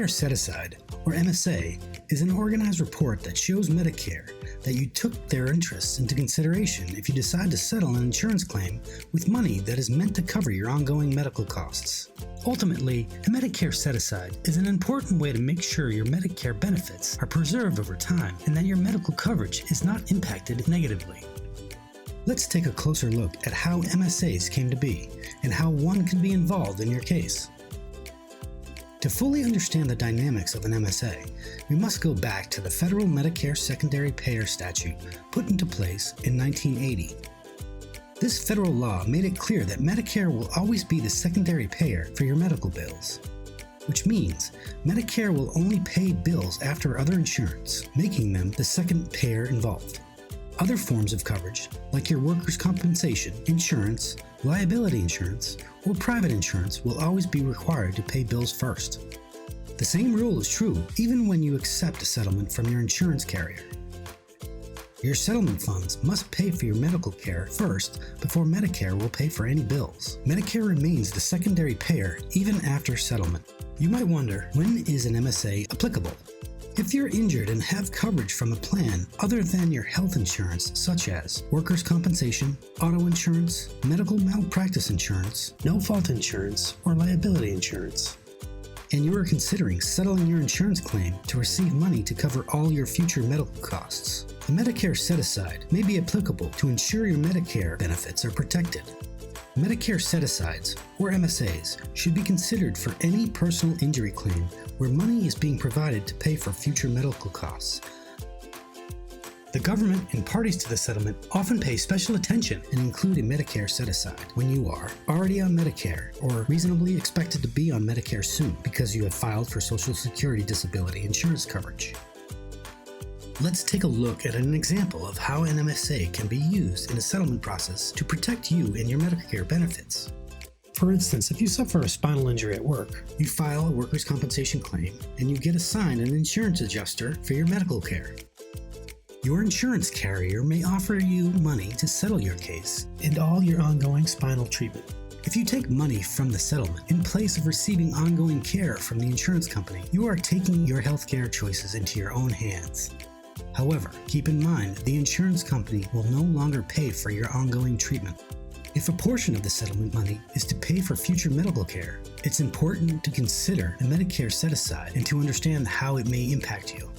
Medicare Set Aside, or MSA, is an organized report that shows Medicare that you took their interests into consideration if you decide to settle an insurance claim with money that is meant to cover your ongoing medical costs. Ultimately, a Medicare Set Aside is an important way to make sure your Medicare benefits are preserved over time and that your medical coverage is not impacted negatively. Let's take a closer look at how MSAs came to be and how one can be involved in your case. To fully understand the dynamics of an MSA, we must go back to the Federal Medicare Secondary Payer Statute put into place in 1980. This federal law made it clear that Medicare will always be the secondary payer for your medical bills, which means Medicare will only pay bills after other insurance, making them the second payer involved. Other forms of coverage, like your workers' compensation, insurance, liability insurance, or private insurance, will always be required to pay bills first. The same rule is true even when you accept a settlement from your insurance carrier. Your settlement funds must pay for your medical care first before Medicare will pay for any bills. Medicare remains the secondary payer even after settlement. You might wonder, when is an MSA applicable? If you're injured and have coverage from a plan other than your health insurance, such as workers' compensation, auto insurance, medical malpractice insurance, no-fault insurance, or liability insurance, and you are considering settling your insurance claim to receive money to cover all your future medical costs, the Medicare Set Aside may be applicable to ensure your Medicare benefits are protected. Medicare Set Asides, or MSAs, should be considered for any personal injury claim where money is being provided to pay for future medical costs. The government and parties to the settlement often pay special attention and include a Medicare Set Aside when you are already on Medicare or reasonably expected to be on Medicare soon because you have filed for Social Security disability insurance coverage. Let's take a look at an example of how an MSA can be used in a settlement process to protect you and your Medicare benefits. For instance, if you suffer a spinal injury at work, you file a workers' compensation claim and you get assigned an insurance adjuster for your medical care. Your insurance carrier may offer you money to settle your case and all your ongoing spinal treatment. If you take money from the settlement in place of receiving ongoing care from the insurance company, you are taking your healthcare choices into your own hands. However, keep in mind the insurance company will no longer pay for your ongoing treatment. If a portion of the settlement money is to pay for future medical care, it's important to consider a Medicare Set Aside and to understand how it may impact you.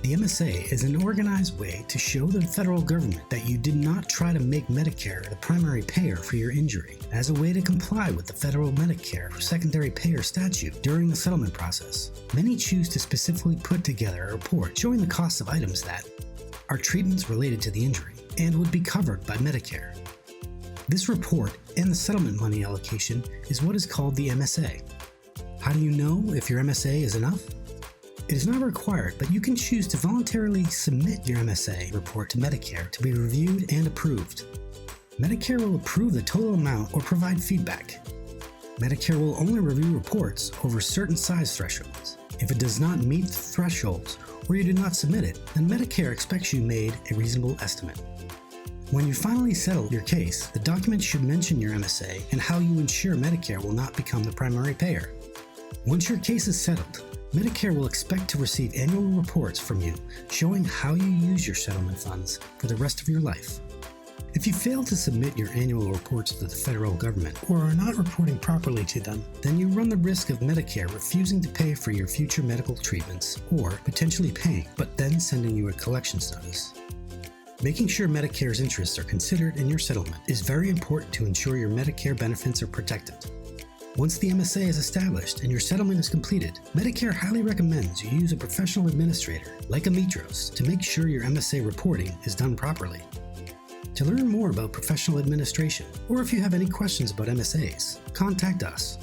The MSA is an organized way to show the federal government that you did not try to make Medicare the primary payer for your injury, as a way to comply with the federal Medicare Secondary Payer Statute during the settlement process. Many choose to specifically put together a report showing the cost of items that are treatments related to the injury and would be covered by Medicare. This report and the settlement money allocation is what is called the MSA. How do you know if your MSA is enough? It is not required, but you can choose to voluntarily submit your MSA report to Medicare to be reviewed and approved. Medicare will approve the total amount or provide feedback. Medicare will only review reports over certain size thresholds. If it does not meet the thresholds or you do not submit it, then Medicare expects you made a reasonable estimate. When you finally settle your case, the document should mention your MSA and how you ensure Medicare will not become the primary payer. Once your case is settled, Medicare will expect to receive annual reports from you showing how you use your settlement funds for the rest of your life. If you fail to submit your annual reports to the federal government or are not reporting properly to them, then you run the risk of Medicare refusing to pay for your future medical treatments or potentially paying, but then sending you a collections notice. Making sure Medicare's interests are considered in your settlement is very important to ensure your Medicare benefits are protected. Once the MSA is established and your settlement is completed, Medicare highly recommends you use a professional administrator like Ametros to make sure your MSA reporting is done properly. To learn more about professional administration, or if you have any questions about MSAs, contact us.